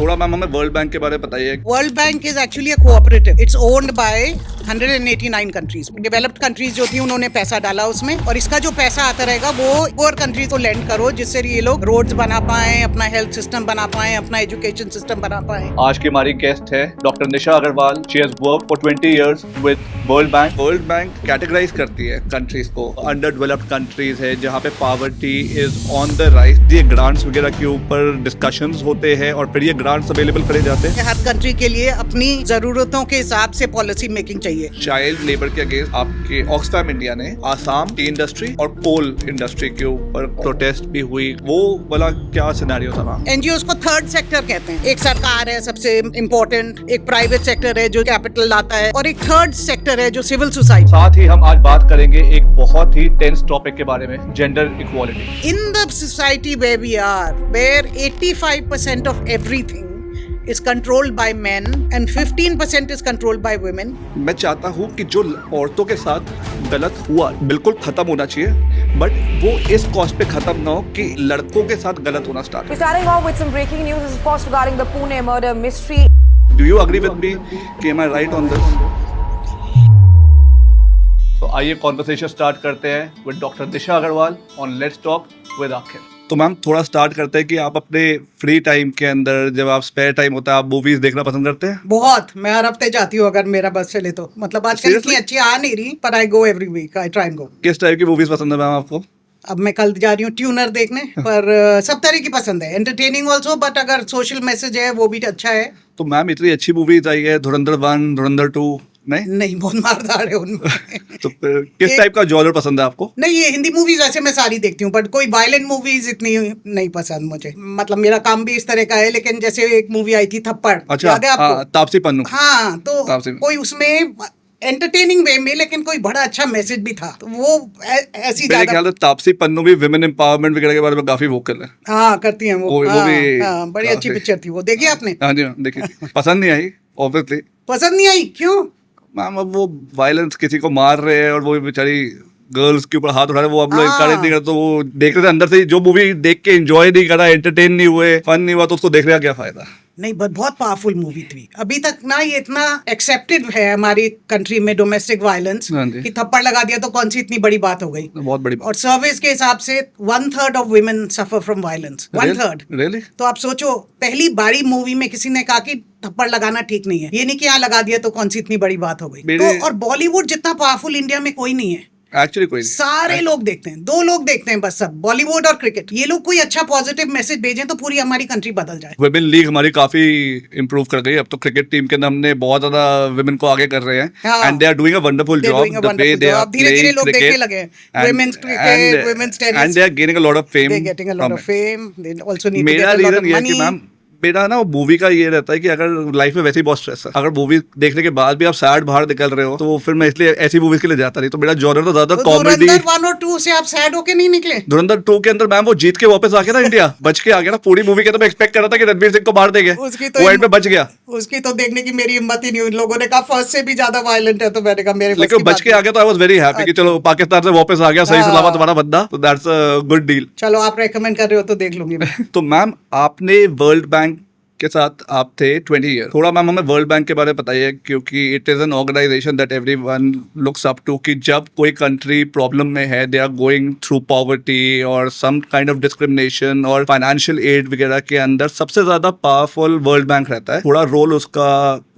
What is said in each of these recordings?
थोड़ा मैम हमें world bank के बारे में बताइए। World Bank is actually a cooperative, it's owned by 189 countries. Developed countries जो थी उन्होंने पैसा डाला उसमें, और इसका जो पैसा आता रहेगा वो पुअर कंट्रीज को लेंड करो, जिससे ये लोग रोड्स बना पाए, अपना हेल्थ सिस्टम बना पाए, अपना एजुकेशन सिस्टम बना पाए। आज की हमारी गेस्ट है doctor Nisha Agarwal. She has work for 20 years with World Bank. World Bank categorize करती है कंट्रीज को। अंडर डेवलप्ड कंट्रीज है जहाँ पे poverty is on the rise. ये ग्रांट्स वगैरह के ऊपर डिस्कशंस होते हैं और फिर ये ग्रांट्स अवेलेबल करे जाते हैं। हर कंट्री के लिए अपनी जरूरतों के हिसाब से पॉलिसी मेकिंग चाहिए। चाइल्ड लेबर के अगेंस्ट आपके ऑक्सफैम इंडिया ने आसाम टी इंडस्ट्री और कोल इंडस्ट्री के ऊपर प्रोटेस्ट भी हुई। वो वाला क्या सिनेरियो था वहाँ? एनजीओ को थर्ड सेक्टर कहते हैं। एक सरकार है सबसे इम्पोर्टेंट, एक प्राइवेट सेक्टर है जो कैपिटल लाता है, और एक थर्ड सेक्टर है जो सिविल सोसाइटी। साथ ही हम आज बात करेंगे एक बहुत ही टेंस टॉपिक के बारे में, gender equality. In the society where we are, where 85% of everything is controlled by men and 15% is controlled by women. मैं चाहता हूँ कि जो औरतों के साथ गलत हुआ बिल्कुल खत्म होना चाहिए, बट वो इस कॉस्ट पे खत्म ना हो कि लड़कों के साथ गलत होना start. We're starting off with some breaking news, of course, regarding the Pune murder mystery. Do you agree with me? Am I right on this? तो आइए कॉन्वर्सेशन स्टार्ट करते हैं with doctor Nisha Agarwal on let's talk with आखिर। तो ma'am थोड़ा start करते हैं कि आप अपने फ्री टाइम के अंदर, जब आप स्पेयर टाइम होता है, आप मूवीज देखना पसंद करते हैं? बहुत, मैं हर हफ्ते जाती हूँ अगर मेरा बस चले तो। मतलब आजकल इतनी अच्छी आ नहीं रही, पर I go every week, I try and go. किस टाइप की मूवीज पसंद है मैम आपको? अब मैं कल जा रही हूँ ट्यूनर देखने, पर सब तरह की पसंद है, एंटरटेनिंग ऑल्सो, बट अगर सोशल मैसेज है वो भी अच्छा है। तो मैम इतनी अच्छी मूवीज आई है, धुरंधर 1, धुरंधर 2, नहीं बहुत मारदार है उनमें। तो किस टाइप का जॉनर पसंद है आपको? नहीं, ये हिंदी मूवीज वैसे मैं सारी देखती हूँ, बट कोई वायलेंट मूवीज इतनी नहीं पसंद मुझे। मतलब मेरा काम भी इस तरह का है, लेकिन जैसे एक मूवी आई थी थप्पड़, अच्छा, याद है आपको? तापसी पन्नू। हाँ, तो कोई उसमें एंटरटेनिंग वे में, लेकिन कोई बड़ा अच्छा मैसेज भी था, तो वो ऐसी मेरे ख्याल से तापसी पन्नू भी विमेन एम्पावरमेंट वगैरह के बारे में काफी वोकल है। हाँ, करती हैं वो भी बड़ी अच्छी पिक्चर थी वो। देखी आपने? हाँ जी, देखी। पसंद नहीं आई ऑब्वियसली। पसंद नहीं आई क्यों? मैम अब वो वायलेंस, किसी को मार रहे हैं और वो बेचारी गर्ल्स के ऊपर हाथ उठा रहे हैं, वो हम लोग इंकरेज नहीं करते। तो वो देख रहे थे अंदर से, जो मूवी देख के एंजॉय नहीं करा, एंटरटेन नहीं हुए, फन नहीं हुआ, तो उसको देखने का क्या फायदा? नहीं, बहुत पावरफुल मूवी थी। अभी तक ना ये इतना एक्सेप्टेड है हमारी कंट्री में, डोमेस्टिक वायलेंस, कि थप्पड़ लगा दिया तो कौन सी इतनी बड़ी बात हो गई। बहुत बड़ी बात। और सर्विस के हिसाब से 1/3 of women suffer from violence. 1/3 really? तो आप सोचो, पहली बारी मूवी में किसी ने कहा कि थप्पड़ लगाना ठीक नहीं है, ये नहीं कि यहाँ लगा दिया तो कौन सी इतनी बड़ी बात हो गई। तो और बॉलीवुड जितना पावरफुल इंडिया में कोई नहीं है एक्चुअली, कोई नहीं। सारे लोग देखते हैं, 2 लोग देखते हैं बस, सब बॉलीवुड और क्रिकेट। ये लोग कोई अच्छा पॉजिटिव मैसेज भेजें तो पूरी हमारी कंट्री बदल जाए। वुमेन लीग हमारी काफी इंप्रूव कर गई। अब तो क्रिकेट टीम के अंदर हमने बहुत ज्यादा वुमेन को आगे कर रहे हैं, and they are doing a wonderful job. The way they are धीरे-धीरे लोग देखने लगे हैं women's cricket, women's tennis, and they are gaining a lot of fame. They getting a lot of fame, they also need to get मेरा a lot reason of ये है कि money. Ma'am मेरा ना मूवी का ये रहता है कि अगर लाइफ में वैसे ही बहुत स्ट्रेस है, अगर मूवी देखने के बाद भी आप सैड बाहर निकल रहे हो, तो फिर मैं इसलिए ऐसी मूवीज के लिए जाता नहीं। तो मेरा जॉनर तो ज्यादा कॉमेडी। धुरंधर 1 और 2 से आप सैड होके नहीं निकले? धुरंधर 2 के अंदर मैम वो जीत के वापस आ गया ना, इंडिया बच के आ गया ना। पूरी मूवी के तो मैं एक्सपेक्ट कर रहा था कि रणवीर सिंह को मार देंगे, वो एंड में बच गया। उसकी तो देखने की मेरी हिम्मत ही नहीं हुई। लोगों ने कहा फर्स्ट से भी ज्यादा वायलेंट है, तो मैंने कहा मेरे लेकिन बच के आ गया, तो आई वाज वेरी हैप्पी कि चलो पाकिस्तान से वापस आ गया सही सलामत हमारा बंदा, तो दैट्स अ गुड डील। चलो आप रेकमेंड कर रहे हो तो देख लूंगी मैं। तो मैम आपने वर्ल्ड बैंक के साथ आप थे 20 ईयर। थोड़ा मैम हमें वर्ल्ड बैंक के बारे में बताइए, क्योंकि it is an organization that everyone looks up to, कि जब कोई कंट्री प्रॉब्लम में है, they are going through poverty और सम काइंड ऑफ डिस्क्रिमिनेशन और फाइनेंशियल एड वगैरह के अंदर सबसे ज्यादा पावरफुल वर्ल्ड बैंक रहता है। थोड़ा रोल उसका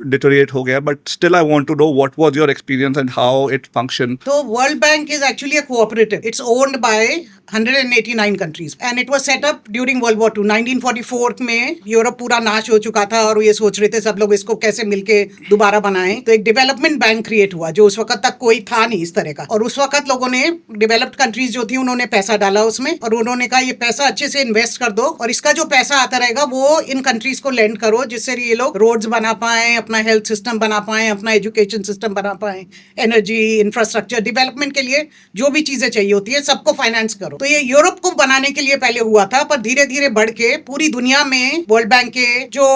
डिटोरिएट हो गया, but still I want to know what was your experience and how it function. तो World Bank is actually a cooperative, it's owned by 189 countries and it was set up during World War II। 1944 में Europe पूरा नाश हो चुका था और ये सोच रहे थे सब लोग इसको कैसे मिलके दोबारा बनाएं। तो एक डेवलपमेंट बैंक क्रिएट हुआ, जो उस वक्त तक कोई था नहीं इस तरह का। और उस वक्त लोगों ने, डेवलप्ड कंट्रीज जो थी, उन्होंने पैसा डाला उसमें, और उन्होंने कहा ये पैसा अच्छे से इन्वेस्ट कर दो, और इसका जो पैसा आता रहेगा वो इन कंट्रीज को लेंड करो, जिससे ये लोग रोड्स बना पाए, अपना हेल्थ सिस्टम बना पाए, अपना एजुकेशन सिस्टम बना पाए, एनर्जी, इंफ्रास्ट्रक्चर, डेवलपमेंट के लिए जो भी चीजें चाहिए होती है सबको फाइनेंस करो। तो ये यूरोप को बनाने के लिए पहले हुआ था, पर धीरे धीरे बढ़ के पूरी दुनिया में वर्ल्ड बैंक के जो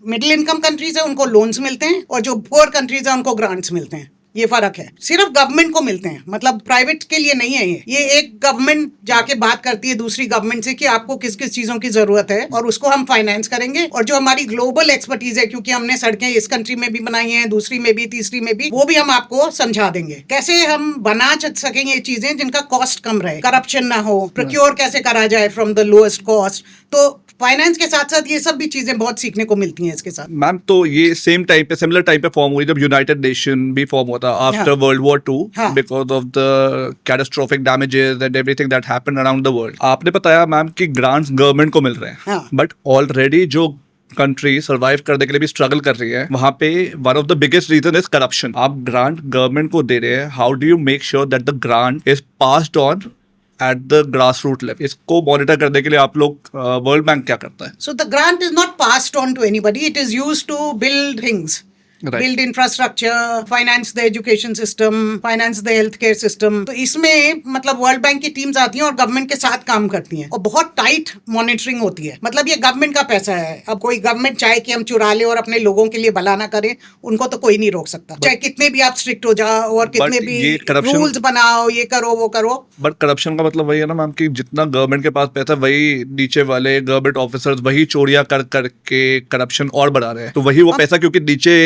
मिडिल इनकम कंट्रीज है उनको लोन्स मिलते हैं, और जो पुअर कंट्रीज है उनको ग्रांट्स मिलते हैं। ये फर्क है। सिर्फ गवर्नमेंट को मिलते हैं, मतलब प्राइवेट के लिए नहीं है ये एक गवर्नमेंट जाके बात करती है दूसरी गवर्नमेंट से कि आपको किस किस चीजों की जरूरत है और उसको हम फाइनेंस करेंगे, और जो हमारी ग्लोबल एक्सपर्टीज है, क्योंकि हमने सड़कें इस कंट्री में भी बनाई हैं, दूसरी में भी, तीसरी में भी, वो भी हम आपको समझा देंगे कैसे हम बना सकेंगे ये चीजें जिनका कॉस्ट कम रहे, करप्शन ना हो, प्रोक्योर कैसे करा जाए फ्रॉम द लोएस्ट कॉस्ट। तो फाइनेंस के साथ साथ ये सब भी चीजें बहुत सीखने को मिलती हैं इसके साथ। मैम, तो ये सिमिलर टाइम पे फॉर्म हुई जब यूनाइटेड नेशन भी फॉर्म हुआ था आफ्टर वर्ल्ड वॉर टू, हाँ। Because of the catastrophic damages and everything that happened around the world. आपने बताया मैम कि ग्रांट्स गवर्नमेंट को मिल रहे हैं, हाँ। बट ऑलरेडी जो कंट्री सर्वाइव करने के लिए भी स्ट्रगल कर रही है, वहां पे one of the biggest reason is corruption. आप ग्रांट गवर्नमेंट को दे रहे हैं, how do you make sure that the grant is passed on at the grass root level? इसको मॉनिटर करने के लिए आप लोग वर्ल्ड बैंक क्या करता है? So the grant is not passed on to anybody. It is used to build things. Right. Build infrastructure, finance the education system, finance the healthcare system. तो इसमें मतलब वर्ल्ड बैंक की टीम्स आती हैं और गवर्नमेंट के साथ काम करती हैं और बहुत टाइट मॉनिटरिंग होती है। मतलब ये गवर्नमेंट का पैसा है, अब कोई गवर्नमेंट चाहे कि हम चुरा ले और अपने लोगों के लिए भला ना करें, उनको तो कोई नहीं रोक सकता, चाहे कितने भी आप स्ट्रिक्ट हो जाओ और कितने भी ये corruption- रूल्स बनाओ, ये करो वो करो। बट करप्शन का मतलब वही है ना मैम कि जितना गवर्नमेंट के पास पैसा, वही नीचे वाले गवर्नमेंट ऑफिसर्स वही चोरियां कर करके करप्शन और बढ़ा रहे हैं। तो वही वो पैसा क्योंकि नीचे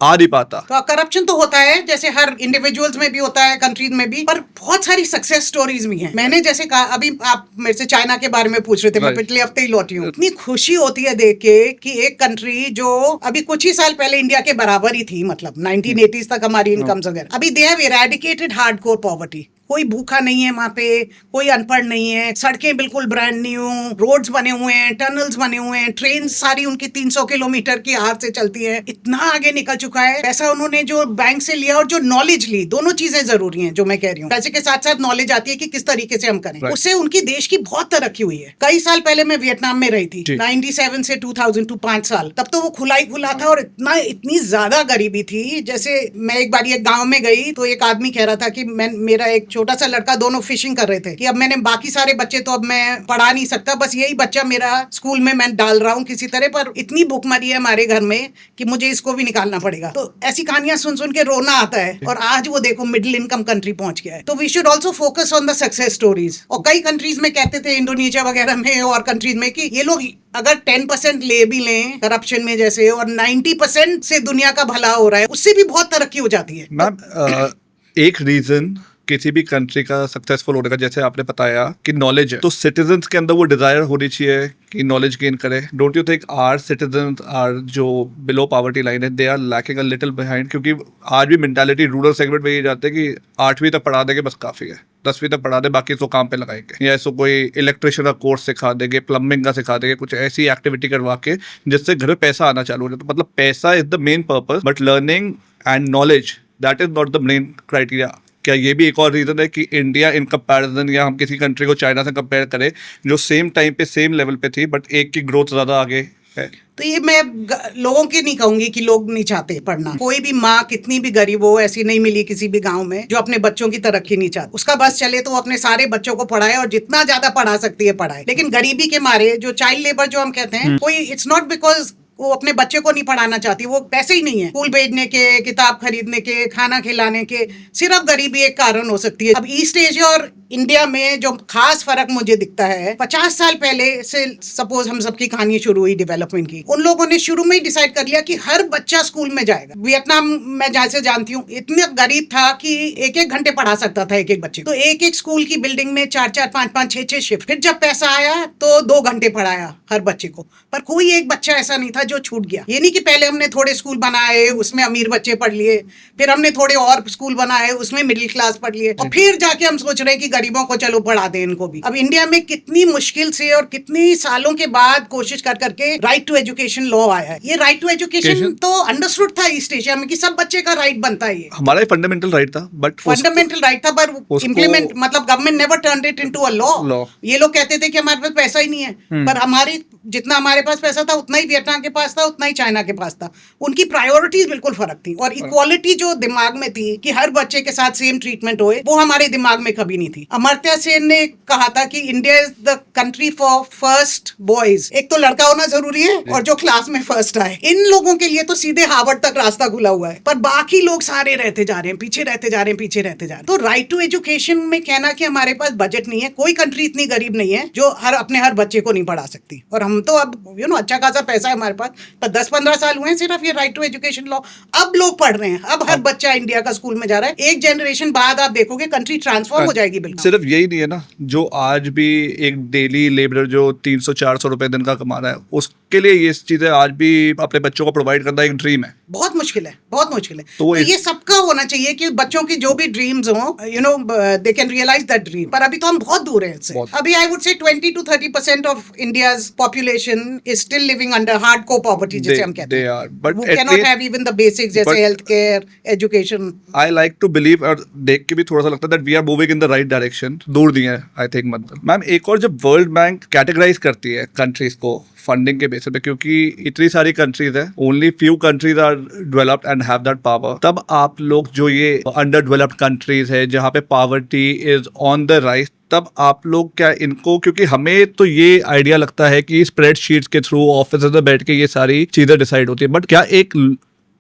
आ नहीं पाता। तो करप्शन तो होता है, जैसे हर इंडिविजुअल्स में भी होता है, कंट्रीज में भी, पर बहुत सारी सक्सेस स्टोरीज भी हैं। मैंने जैसे कहा, अभी आप मेरे से चाइना के बारे में पूछ रहे थे, मैं Right. पिछले हफ्ते ही लौटी हूँ। इतनी खुशी होती है देख के कि एक कंट्री जो अभी कुछ ही साल पहले इंडिया के बराबर ही थी, मतलब 1980s तक हमारी इनकम वगैरह, अभी they have eradicated hardcore poverty. कोई भूखा नहीं है वहां पे, कोई अनपढ़ नहीं है, सड़कें बिल्कुल ब्रांड न्यू, रोड्स बने हुए हैं, टनल्स बने हुए हैं, ट्रेन सारी उनकी 300 किलोमीटर की आर से चलती है। इतना आगे निकल चुका है। पैसा उन्होंने जो बैंक से लिया और जो नॉलेज ली, दोनों चीजें जरूरी हैं जो मैं कह रही हूँ। पैसे के साथ साथ नॉलेज आती है कि किस तरीके से हम करें। Right. उससे उनकी देश की बहुत तरक्की हुई है। कई साल पहले मैं वियतनाम में रही थी, जी। 97 से 2000 टू 5 साल, तब तो वो खुला ही खुला था और इतनी ज्यादा गरीबी थी। जैसे मैं एक बार एक गाँव में गई तो एक आदमी कह रहा था कि मेरा एक छोटा सा लड़का, दोनों फिशिंग कर रहे थे, कि अब मैंने बाकी सारे बच्चे तो अब मैं पढ़ा नहीं सकता, बस यही बच्चा मेरा स्कूल में मैं डाल रहा हूँ किसी तरह, पर इतनी भूखमरी है हमारे घर में कि मुझे इसको भी निकालना पड़ेगा। तो ऐसी कहानियां सुन सुन के रोना आता है। और आज वो देखो मिडिल इनकम कंट्री पहुंच गया है। तो we should also focus on the success stories. और कई कंट्रीज में कहते थे, इंडोनेशिया वगैरह में और कंट्रीज में, कि ये लोग अगर 10% ले भी लें करप्शन में जैसे, और 90% से दुनिया का भला हो रहा है, उससे भी बहुत तरक्की हो जाती है। मैम, एक रीजन किसी भी कंट्री का सक्सेसफुल होने का, जैसे आपने बताया कि नॉलेज है, तो सिटीजन्स के अंदर वो डिजायर होनी चाहिए कि नॉलेज गेन करे। Don't you think our citizens are जो बिलो पॉवर्टी लाइन है, they are lacking a little behind? क्योंकि आज भी मेंटालिटी रूरल सेगमेंट में ये जाते हैं कि 8वीं तक पढ़ा देंगे बस काफ़ी है, 10वीं तक पढ़ा दे, बाकी इसको काम पे लगाएंगे, या इसको कोई इलेक्ट्रिशियन का कोर्स सिखा देंगे, प्लम्बिंग का सिखा देंगे, कुछ ऐसी एक्टिविटी करवा के जिससे घर में पैसा आना चालू हो जाए। तो मतलब पैसा is the main purpose, but learning and knowledge that is not the main criteria. क्या ये भी एक और रीजन है कि इंडिया इन कंपैरिजन, या हम किसी कंट्री को चाइना से कंपेयर करें जो सेम टाइम पे सेम लेवल पे थी, बट एक की ग्रोथ ज़्यादा आगे है? तो ये मैं लोगों की नहीं कहूंगी कि लोग नहीं चाहते पढ़ना। कोई भी माँ कितनी भी गरीब हो, ऐसी नहीं मिली किसी भी गांव में जो अपने बच्चों की तरक्की नहीं चाहती। उसका बस चले तो वो अपने सारे बच्चों को पढ़ाए और जितना ज्यादा पढ़ा सकती है पढ़ाए। लेकिन गरीबी के मारे जो चाइल्ड लेबर जो हम कहते हैं, कोई इट्स नॉट बिकॉज वो अपने बच्चे को नहीं पढ़ाना चाहती, वो पैसे ही नहीं है स्कूल भेजने के, किताब खरीदने के, खाना खिलाने के। सिर्फ गरीबी एक कारण हो सकती है। अब ईस्ट एशिया और इंडिया में जो खास फर्क मुझे दिखता है, 50 साल पहले से सपोज हम सबकी कहानी शुरू हुई डेवलपमेंट की, उन लोगों ने शुरू में ही डिसाइड कर लिया कि हर बच्चा स्कूल में जाएगा। वियतनाम मैं जहाँ से जानती हूँ, इतना गरीब था कि 1-1 घंटे पढ़ा सकता था एक बच्चे को। तो एक स्कूल की बिल्डिंग में 4-4, 5-5, 6-6 शिफ्ट। फिर जब पैसा आया तो 2 घंटे पढ़ाया हर बच्चे को, पर कोई एक बच्चा ऐसा नहीं था जो छूट गया। ये नहीं कि पहले हमने थोड़े स्कूल बनाए, उसमें अमीर बच्चे पढ़ लिए, फिर हमने थोड़े और स्कूल बनाए, उसमें मिडिल क्लास पढ़ लिए, और फिर जाके हम सोच रहे हैं कि गरीबों को चलो पढ़ा दें इनको भी। अब इंडिया में कितनी मुश्किल से और कितनी सालों के बाद कोशिश कर करके राइट टू एजुकेशन लॉ आया है। ये राइट टू एजुकेशन तो अंडरस्टूड था ईस्ट एशिया में कि सब बच्चे का राइट बनता है। ये हमारा फंडामेंटल राइट था, बट फंडामेंटल राइट था, पर इम्प्लीमेंट मतलब government never turned it into a law. ये लोग कहते थे कि हमारे पास पैसा ही नहीं है, पर हमारी जितना हमारे पास पैसा था उतना ही वियतनाम के पास था, उतना ही चाइना के पास था। उनकी प्रायोरिटीज बिल्कुल फर्क थी। और इक्वालिटी जो दिमाग में थी कि हर बच्चे के साथ सेम ट्रीटमेंट होए, वो हमारे दिमाग में कभी नहीं थी। थी। अमर्त्य सेन ने कहा था कि India is the country for first boys. एक तो लड़का होना जरूरी है और जो क्लास में फर्स्ट आए। इन लोगों के लिए तो सीधे हार्वर्ड तक रास्ता खुला हुआ है, पर बाकी लोग सारे रहते जा रहे हैं, पीछे रहते जा रहे हैं, पीछे रहते जा रहे हैं। तो राइट टू एजुकेशन में कहना कि हमारे पास बजट नहीं है, कोई कंट्री इतनी गरीब नहीं है जो हर बच्चे को नहीं पढ़ा सकती। और हम तो अब अच्छा खासा पैसा है हमारे पास, पर 10-15 साल हुए हैं सिर्फ ये राइट टू एजुकेशन लॉ। अब लोग पढ़ रहे हैं, अब हर बच्चा इंडिया का स्कूल में जा रहा है। एक जनरेशन बाद आप देखोगे कंट्री ट्रांसफॉर्म हो जाएगी। बिल्कुल सिर्फ यही नहीं है ना, जो आज भी एक डेली लेबरर जो 300-400 रुपए दिन का कमा रहा है, उसके लिए ये चीजें आज भी अपने बच्चों को प्रोवाइड करना एक ड्रीम है। बहुत मुश्किल है, बहुत मुश्किल है। तो ये सबका होना चाहिए कि बच्चों की जो भी ड्रीम्स हो, they can realise that dream. पर अभी तो हम बहुत दूर हैं इससे। अभी I would say 20 to 30% of India's population is still living under hardcore poverty, जिसे हम कहते हैं। But Who at cannot least- have even the basics जैसे health care, education. I like to believe, और देख के भी थोड़ा सा लगता है that we are moving in the right direction. दूर दिए हैं आई थिंक। मतलब मैम, एक और जब वर्ल्ड बैंक कैटेगराइज करती है कंट्रीज को फंडिंग के बेसिस पे, क्योंकि इतनी सारी कंट्रीज है, only few countries are developed and have that power, तब आप लोग जो ये अंडर डेवलप्ड कंट्रीज है जहाँ पे poverty is on the rise, तब आप लोग क्या इनको, क्योंकि हमें तो ये आइडिया लगता है कि स्प्रेडशीट्स के थ्रू ऑफिस में बैठ के ये सारी चीजें डिसाइड होती है, बट क्या एक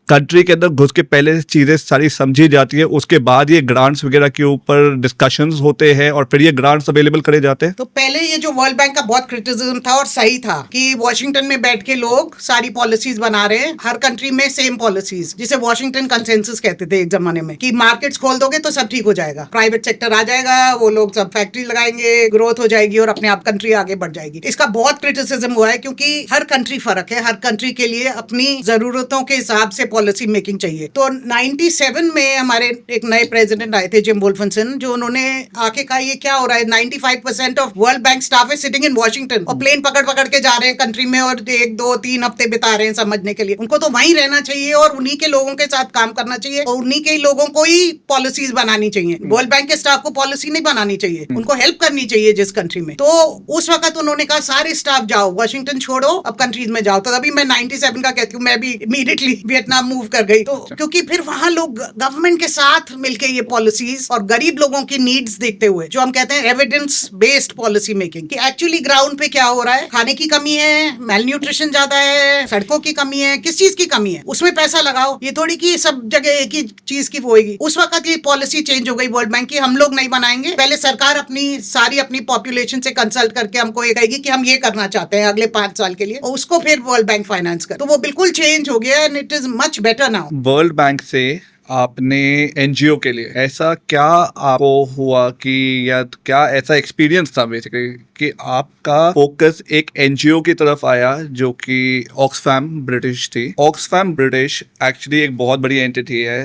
कंट्री के अंदर घुस के पहले चीजें सारी समझी जाती है, उसके बाद ये ग्रांट्स वगैरह के ऊपर डिस्कशंस होते हैं और फिर ये ग्रांट्स अवेलेबल करे जाते हैं? तो पहले ये जो वर्ल्ड बैंक का बहुत क्रिटिसिज्म था और सही था कि वॉशिंगटन में बैठ के लोग सारी पॉलिसीज बना रहे हैं, हर कंट्री में सेम पॉलिसीज, जिसे वॉशिंगटन कंसेंसस कहते थे एक जमाने में, कि मार्केट्स खोल दोगे तो सब ठीक हो जाएगा, प्राइवेट सेक्टर आ जाएगा, वो लोग सब फैक्ट्री लगाएंगे, ग्रोथ हो जाएगी और अपने आप कंट्री आगे बढ़ जाएगी। इसका बहुत क्रिटिसिज्म हुआ है क्योंकि हर कंट्री फर्क है, हर कंट्री के लिए अपनी जरूरतों के हिसाब से पॉलिसी मेकिंग चाहिए। तो 97 में हमारे एक नए प्रेसिडेंट आए थे, जिम वोल्फसन, जो उन्होंने आके कहा ये क्या हो रहा है, 95% ऑफ वर्ल्ड बैंक स्टाफ है सिटिंग इन वॉशिंगटन और प्लेन पकड़ पकड़ के जा रहे हैं कंट्री में और 1-2-3 हफ्ते बिता रहे हैं समझने के लिए। उनको तो वहीं रहना चाहिए और उन्हीं के लोगों के साथ काम करना चाहिए और उन्हीं के लोगों को ही पॉलिसीज बनानी चाहिए। वर्ल्ड बैंक के स्टाफ को पॉलिसी नहीं बनानी चाहिए, उनको हेल्प करनी चाहिए जिस कंट्री में। तो उस वक्त उन्होंने कहा सारे स्टाफ जाओ, वॉशिंगटन छोड़ो, अब कंट्रीज में जाओ। तो अभी मैं 97 का कहती हूँ, मैं भी इमीडिएटली वियतनाम मूव कर गई। तो क्योंकि फिर वहां लोग गवर्नमेंट के साथ मिलके ये पॉलिसीज और गरीब लोगों की नीड्स देखते हुए, जो हम कहते हैं एविडेंस बेस्ड पॉलिसी मेकिंग, कि एक्चुअली ग्राउंड पे क्या हो रहा है, खाने की कमी है, मेल न्यूट्रिशन ज्यादा है, सड़कों की कमी है, किस चीज की कमी है, उसमें पैसा लगाओ। ये थोड़ी कि सब जगह एक ही चीज की होगी। उस वक्त ये पॉलिसी चेंज हो गई वर्ल्ड बैंक की, हम लोग नहीं बनाएंगे, पहले सरकार अपनी पॉपुलेशन से कंसल्ट करके हमको ये कहेगी कि हम ये करना चाहते हैं अगले 5 साल के लिए, और उसको फिर वर्ल्ड बैंक फाइनेंस कर। तो वो बिल्कुल चेंज हो गया and it is much better now. World bank से आपने एनजीओ के लिए ऐसा क्या आपको हुआ कि, या क्या ऐसा एक्सपीरियंस था बेसिकली कि आपका फोकस एक एनजीओ की तरफ आया जो कि ऑक्सफैम ब्रिटिश थी? ऑक्सफैम ब्रिटिश एक्चुअली एक बहुत बड़ी एंटिटी है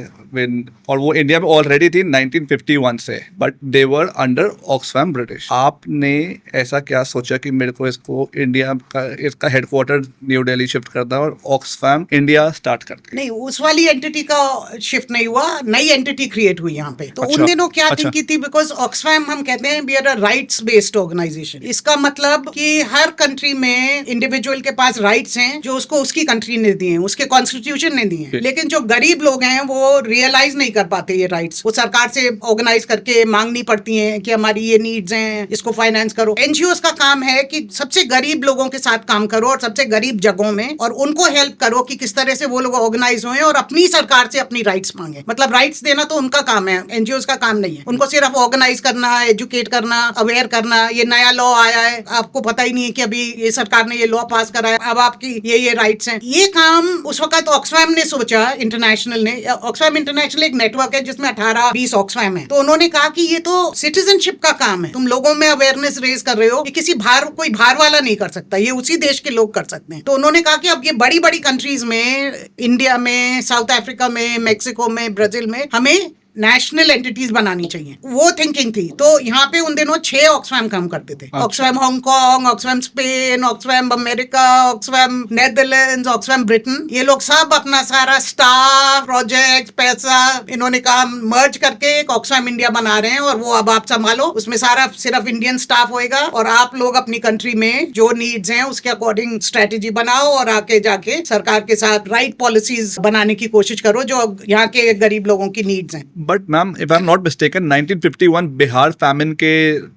और वो इंडिया में ऑलरेडी थी 1951 से, but they were under Oxfam British. आपने ऐसा क्या सोचा कि मेरे को इसको इंडिया का, इसका हेडक्वार्टर न्यू दिल्ली शिफ्ट करना और ऑक्सफैम इंडिया स्टार्ट करना? नहीं, उस वाली एंटिटी का शिफ्ट नहीं हुआ, नई एंटिटी क्रिएट हुई यहाँ पे। तो अच्छा, उन दिनों क्या अच्छा। थिंकिंग थी, बिकॉज ऑक्सफैम हम कहते हैं we are a rights based organisation. इसका मतलब कि हर कंट्री में इंडिविजुअल के पास राइट्स हैं जो उसको उसकी कंट्री ने दिए हैं, उसके कॉन्स्टिट्यूशन ने दिए हैं। लेकिन जो गरीब लोग हैं वो रियलाइज नहीं कर पाते ये राइट्स। वो सरकार से ऑर्गेनाइज करके मांगनी पड़ती हैं कि हमारी ये नीड्स हैं, इसको फाइनेंस करो। एनजीओस का काम है कि सबसे गरीब लोगों के साथ काम करो और सबसे गरीब जगहों में, और उनको हेल्प करो कि किस तरह से वो लोग ऑर्गेनाइज हुए और अपनी सरकार से अपनी राइट्स मांगे। मतलब राइट्स देना तो उनका काम है, एनजीओस का काम नहीं है। उनको सिर्फ ऑर्गेनाइज करना, एजुकेट करना, अवेयर करना। ये नया लॉ आया है, आपको पता ही नहीं है कि अभी ये सरकार ने ये लॉ पास करा है, अब आपकी ये राइट्स हैं। ये काम उस वक्त ऑक्सफैम ने सोचा, इंटरनेशनल ने। ऑक्सफैम इंटरनेशनल एक नेटवर्क है जिसमें 18-20 ऑक्सफैम है। तो उन्होंने कहा कि ये तो सिटीजनशिप का काम है, तुम लोगों में अवेयरनेस रेज कर रहे हो, ये किसी कोई बाहर वाला नहीं कर सकता, ये उसी देश के लोग कर सकते हैं। तो उन्होंने कहा कि अब ये बड़ी बड़ी कंट्रीज में, इंडिया में, साउथ अफ्रीका में, मेक्सिको में, ब्राजील में, हमें नेशनल एंटिटीज बनानी चाहिए। वो थिंकिंग थी। तो यहाँ पे उन दिनों 6 ऑक्सफैम काम करते थे। Oxfam Hong Kong, Oxfam Spain, Oxfam America, Oxfam Netherlands, Oxfam Britain, ये लोग सब अपना सारा स्टाफ, प्रोजेक्ट, पैसा, इन्होंने काम मर्ज करके एक ऑक्सफैम इंडिया बना रहे हैं और वो अब आप संभालो। उसमें सारा सिर्फ इंडियन स्टाफ होएगा और आप लोग अपनी कंट्री में जो नीड्स हैं उसके अकॉर्डिंग स्ट्रेटेजी बनाओ और आके जाके सरकार के साथ राइट पॉलिसीज बनाने की कोशिश करो जो यहाँ के गरीब लोगों की नीड्स हैं। But ma'am if I am not mistaken 1951 Bihar famine के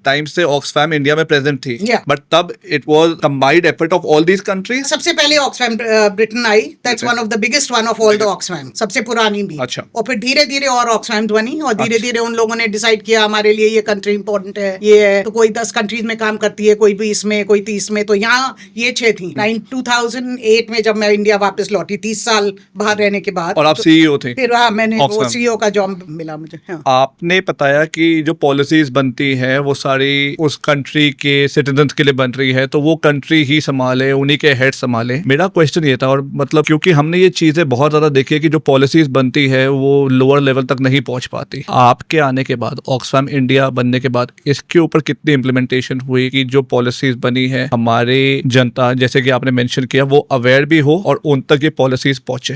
टाइम से ऑक्सफैम इंडिया में प्रेजेंट थी, Yeah. बट तब it was combined effort of all these countries. सबसे पहले Oxfam Britain I, that's one of the biggest one of all the Oxfam, सबसे पुरानी भी। अच्छा। और फिर धीरे धीरे और ऑक्सफैम बनी और धीरे धीरे उन लोगों ने डिसाइड किया हमारे लिए ये कंट्री इंपॉर्टेंट है, ये है, तो कोई 10 कंट्रीज में काम करती है, कोई 20 में, कोई 30 में, तो यहाँ ये 6 थी। 2008 में जब मैं इंडिया वापस लौटी 30 साल बाहर रहने के बाद, और आप तो सीईओ थे। फिर हाँ मैंने वो Oxfam। सीईओ का जॉब मिला मुझे। हाँ। आपने बताया कि जो पॉलिसीज बनती है वो सारी उस कंट्री के सिटीजन के लिए बन रही है, तो वो कंट्री ही संभाले, उन्हीं के हेड संभाले। मेरा क्वेश्चन ये था, और मतलब क्योंकि हमने ये चीजें बहुत ज्यादा देखी है कि जो पॉलिसीज बनती है वो लोअर लेवल तक नहीं पहुंच पाती। आपके आने के बाद, ऑक्सफैम इंडिया बनने के बाद, इसके ऊपर कितनी इम्प्लीमेंटेशन हुई कि जो पॉलिसीज बनी है हमारे जनता, जैसे कि आपने मेंशन किया, वो अवेयर भी हो और उन तक ये पॉलिसीज पहुंचे?